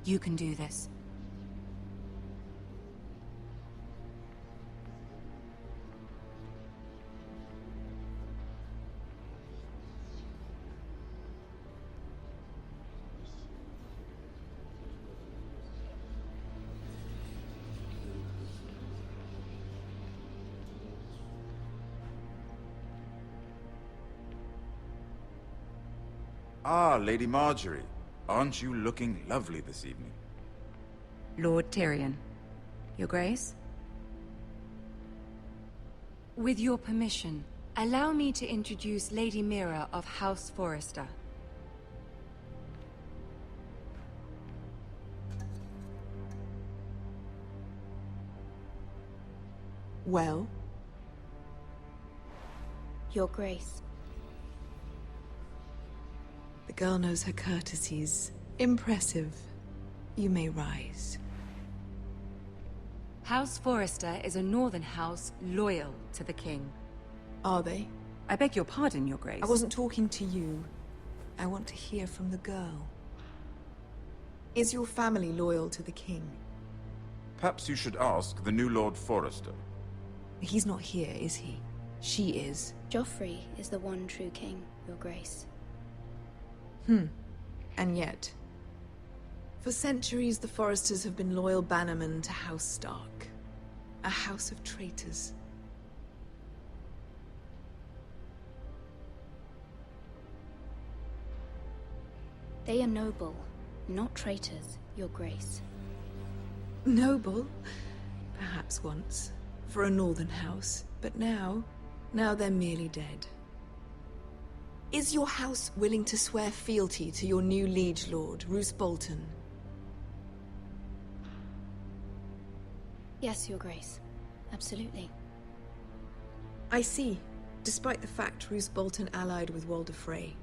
You can do this. Ah, Lady Marjorie. Aren't you looking lovely this evening? Lord Tyrion. Your Grace? With your permission, allow me to introduce Lady Mira of House Forrester. Well? Your Grace. The girl knows her courtesies. Impressive. You may rise. House Forrester is a northern house loyal to the king. Are they? I beg your pardon, Your Grace. I wasn't talking to you. I want to hear from the girl. Is your family loyal to the king? Perhaps you should ask the new Lord Forrester. He's not here, is he? She is. Joffrey is the one true king, Your Grace. And yet, for centuries the Forresters have been loyal bannermen to House Stark. A house of traitors. They are noble, not traitors, Your Grace. Noble? Perhaps once. For a northern house. But now they're merely dead. Is your house willing to swear fealty to your new liege lord, Roose Bolton? Yes, Your Grace. Absolutely. I see. Despite the fact Roose Bolton allied with Walder Frey.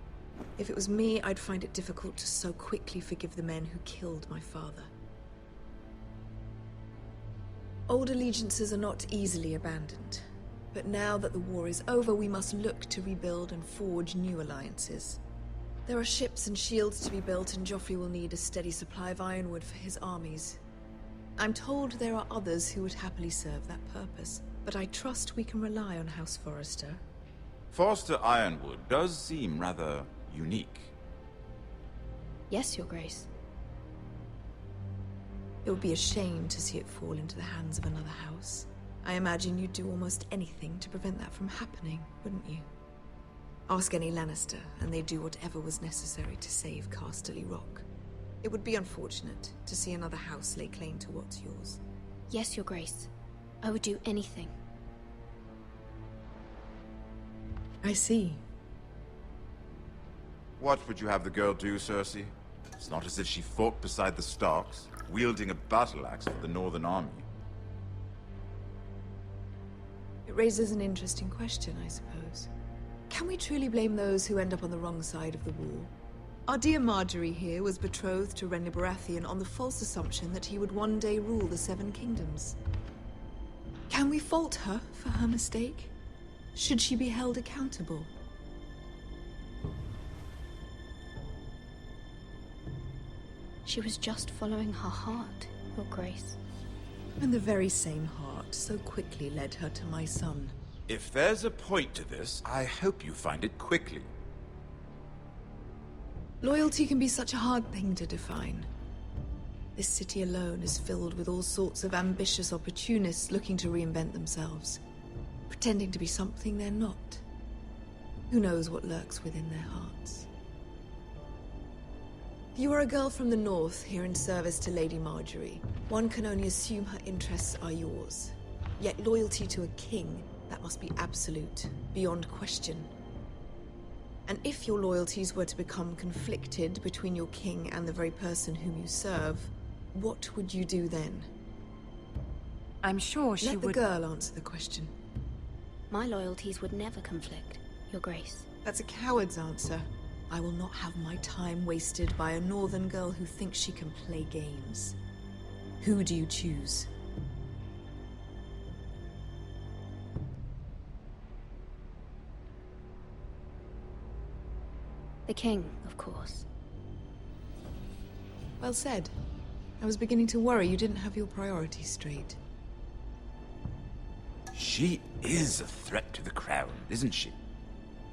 If it was me, I'd find it difficult to so quickly forgive the men who killed my father. Old allegiances are not easily abandoned. But now that the war is over, we must look to rebuild and forge new alliances. There are ships and shields to be built, and Joffrey will need a steady supply of ironwood for his armies. I'm told there are others who would happily serve that purpose, but I trust we can rely on House Forrester. Forrester Ironwood does seem rather unique. Yes, Your Grace. It would be a shame to see it fall into the hands of another house. I imagine you'd do almost anything to prevent that from happening, wouldn't you? Ask any Lannister, and they'd do whatever was necessary to save Casterly Rock. It would be unfortunate to see another house lay claim to what's yours. Yes, Your Grace. I would do anything. I see. What would you have the girl do, Cersei? It's not as if she fought beside the Starks, wielding a battle axe for the Northern Army. It raises an interesting question, I suppose. Can we truly blame those who end up on the wrong side of the war? Our dear Marjorie here was betrothed to Renly Baratheon on the false assumption that he would one day rule the Seven Kingdoms. Can we fault her for her mistake? Should she be held accountable? She was just following her heart, Your Grace. And the very same heart so quickly led her to my son. If there's a point to this, I hope you find it quickly. Loyalty can be such a hard thing to define. This city alone is filled with all sorts of ambitious opportunists looking to reinvent themselves, pretending to be something they're not. Who knows what lurks within their hearts? You are a girl from the north, here in service to Lady Marjorie. One can only assume her interests are yours. Yet loyalty to a king, that must be absolute, beyond question. And if your loyalties were to become conflicted between your king and the very person whom you serve, what would you do then? I'm sure she would... would... Let the girl answer the question. My loyalties would never conflict, Your Grace. That's a coward's answer. I will not have my time wasted by a northern girl who thinks she can play games. Who do you choose? The king, of course. Well said. I was beginning to worry you didn't have your priorities straight. She is a threat to the crown, isn't she?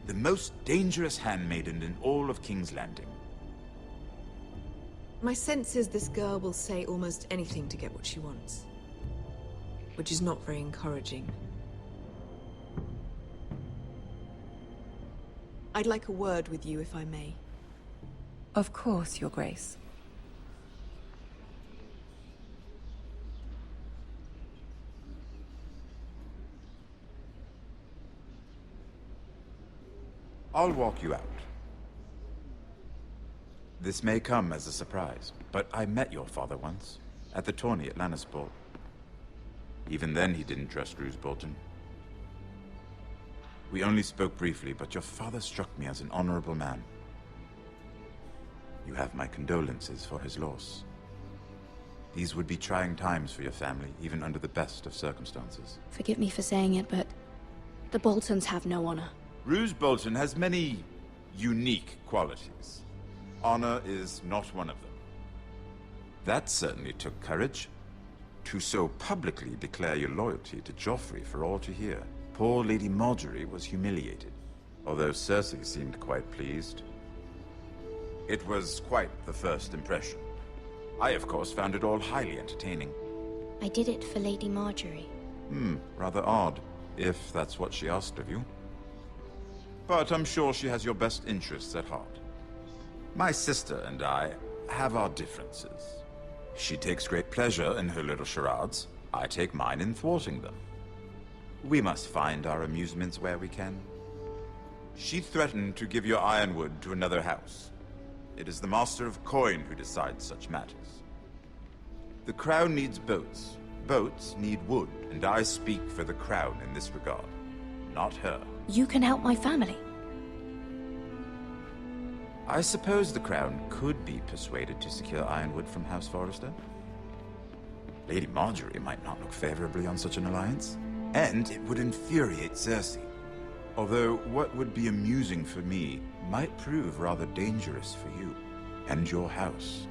The most dangerous handmaiden in all of King's Landing. My sense is this girl will say almost anything to get what she wants. Which is not very encouraging. I'd like a word with you, if I may. Of course, Your Grace. I'll walk you out. This may come as a surprise, but I met your father once, at the tourney at Lannisport. Even then he didn't trust Roose Bolton. We only spoke briefly, but your father struck me as an honorable man. You have my condolences for his loss. These would be trying times for your family, even under the best of circumstances. Forgive me for saying it, but the Boltons have no honor. Roose Bolton has many unique qualities. Honor is not one of them. That certainly took courage. To so publicly declare your loyalty to Joffrey for all to hear. Poor Lady Margaery was humiliated, although Cersei seemed quite pleased. It was quite the first impression. I, of course, found it all highly entertaining. I did it for Lady Margaery. Rather odd, if that's what she asked of you. But I'm sure she has your best interests at heart. My sister and I have our differences. She takes great pleasure in her little charades. I take mine in thwarting them. We must find our amusements where we can. She threatened to give your ironwood to another house. It is the Master of Coin who decides such matters. The Crown needs boats. Boats need wood, and I speak for the Crown in this regard, not her. You can help my family. I suppose the Crown could be persuaded to secure ironwood from House Forrester. Lady Margaery might not look favorably on such an alliance, and it would infuriate Cersei. Although what would be amusing for me might prove rather dangerous for you and your house.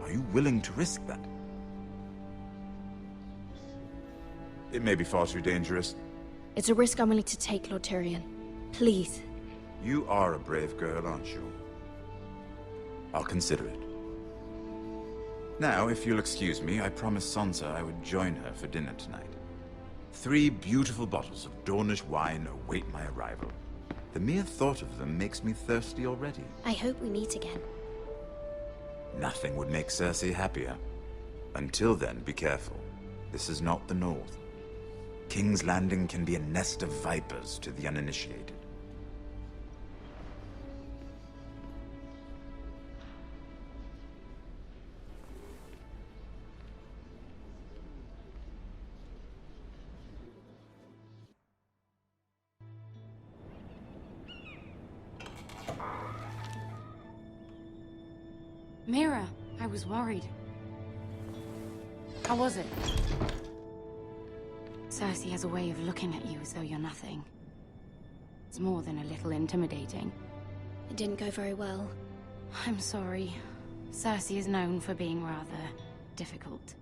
Are you willing to risk that? It may be far too dangerous. It's a risk I'm willing to take, Lord Tyrion. Please. You are a brave girl, aren't you? I'll consider it. Now, if you'll excuse me, I promised Sansa I would join her for dinner tonight. 3 beautiful bottles of Dornish wine await my arrival. The mere thought of them makes me thirsty already. I hope we meet again. Nothing would make Cersei happier. Until then, be careful. This is not the North. King's Landing can be a nest of vipers to the uninitiated. Mira, I was worried. How was it? Cersei has a way of looking at you as though you're nothing. It's more than a little intimidating. It didn't go very well. I'm sorry. Cersei is known for being rather difficult.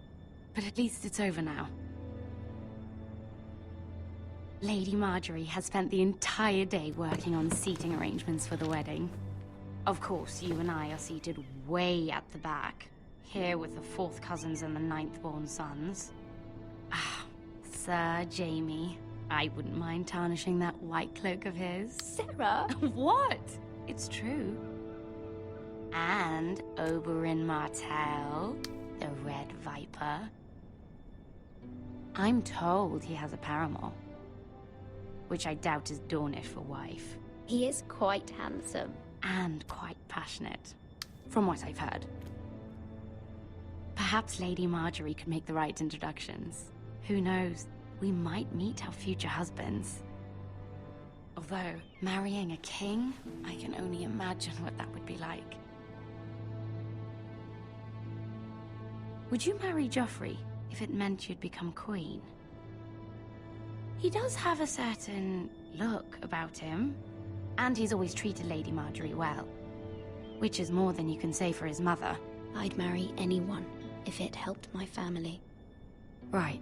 But at least it's over now. Lady Margaery has spent the entire day working on seating arrangements for the wedding. Of course, you and I are seated way at the back, here with the 4th cousins and the 9th-born sons. Ah, Sir Jaime. I wouldn't mind tarnishing that white cloak of his. Sarah! What? It's true. And Oberyn Martell, the Red Viper. I'm told he has a paramour, which I doubt is Dornish for wife. He is quite handsome. And quite passionate, from what I've heard. Perhaps Lady Margaery could make the right introductions. Who knows? We might meet our future husbands. Although, marrying a king, I can only imagine what that would be like. Would you marry Joffrey if it meant you'd become queen? He does have a certain look about him. And he's always treated Lady Margaery well. Which is more than you can say for his mother. I'd marry anyone if it helped my family. Right.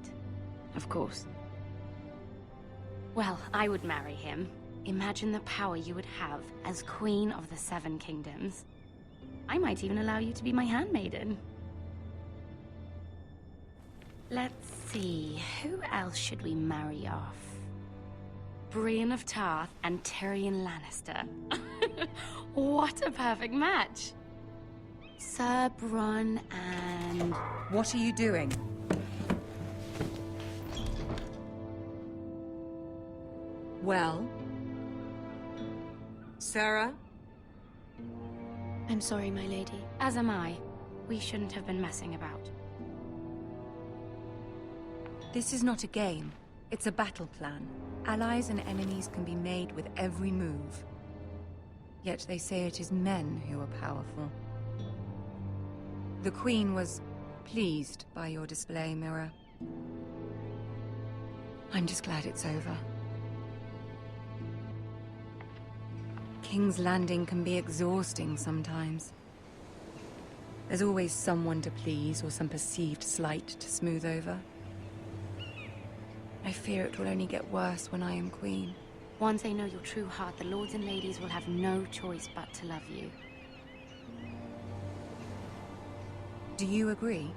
Of course. Well, I would marry him. Imagine the power you would have as Queen of the Seven Kingdoms. I might even allow you to be my handmaiden. Let's see, who else should we marry off? Brienne of Tarth and Tyrion Lannister. What a perfect match! Sir Bronn and... What are you doing? Well? Sarah? I'm sorry, my lady. As am I. We shouldn't have been messing about. This is not a game. It's a battle plan. Allies and enemies can be made with every move. Yet they say it is men who are powerful. The Queen was pleased by your display, Mira. I'm just glad it's over. King's Landing can be exhausting sometimes. There's always someone to please or some perceived slight to smooth over. I fear it will only get worse when I am Queen. Once they know your true heart, the lords and ladies will have no choice but to love you. Do you agree?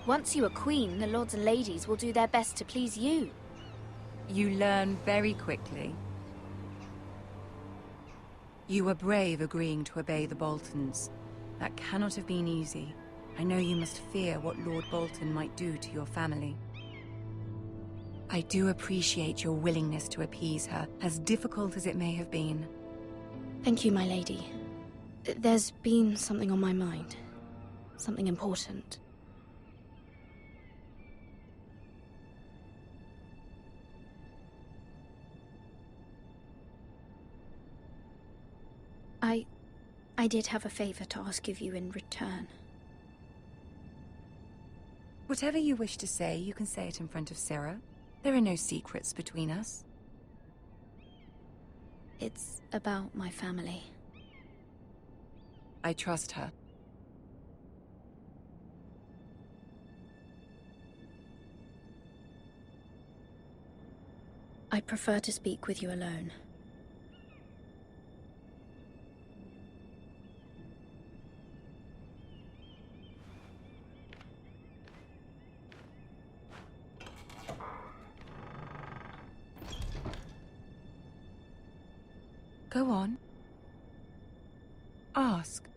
Once you are queen, the lords and ladies will do their best to please you. You learn very quickly. You were brave agreeing to obey the Boltons. That cannot have been easy. I know you must fear what Lord Bolton might do to your family. I do appreciate your willingness to appease her, as difficult as it may have been. Thank you, my lady. There's been something on my mind. Something important. I did have a favor to ask of you in return. Whatever you wish to say, you can say it in front of Sarah. There are no secrets between us. It's about my family. I trust her. I'd prefer to speak with you alone. Go on. Ask.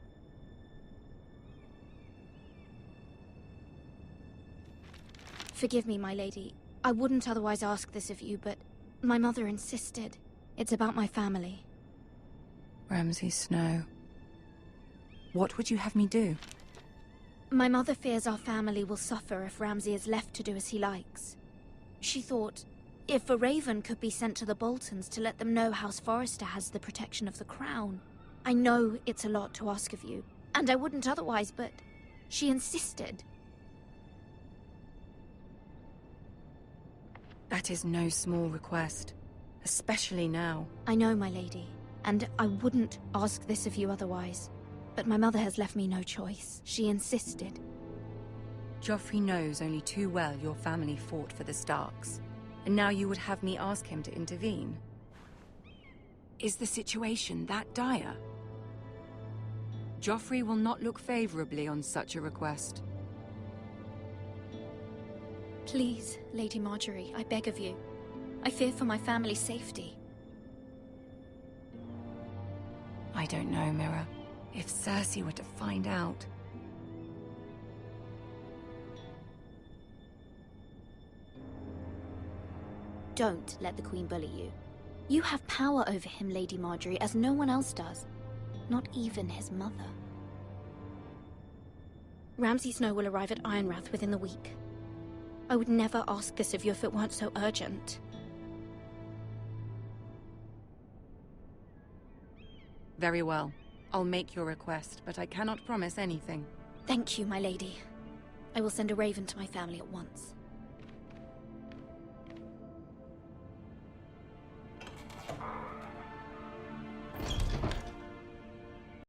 Forgive me, my lady. I wouldn't otherwise ask this of you, but my mother insisted. It's about my family. Ramsay Snow. What would you have me do? My mother fears our family will suffer if Ramsay is left to do as he likes. She thought, if a raven could be sent to the Boltons to let them know House Forrester has the protection of the crown. I know it's a lot to ask of you, and I wouldn't otherwise, but she insisted. That is no small request, especially now. I know, my lady, and I wouldn't ask this of you otherwise. But my mother has left me no choice. She insisted. Joffrey knows only too well your family fought for the Starks. And now you would have me ask him to intervene? Is the situation that dire? Joffrey will not look favorably on such a request. Please, Lady Marjorie, I beg of you. I fear for my family's safety. I don't know, Mira. If Cersei were to find out... Don't let the Queen bully you. You have power over him, Lady Marjorie, as no one else does. Not even his mother. Ramsay Snow will arrive at Ironrath within the week. I would never ask this of you if it weren't so urgent. Very well. I'll make your request, but I cannot promise anything. Thank you, my lady. I will send a raven to my family at once.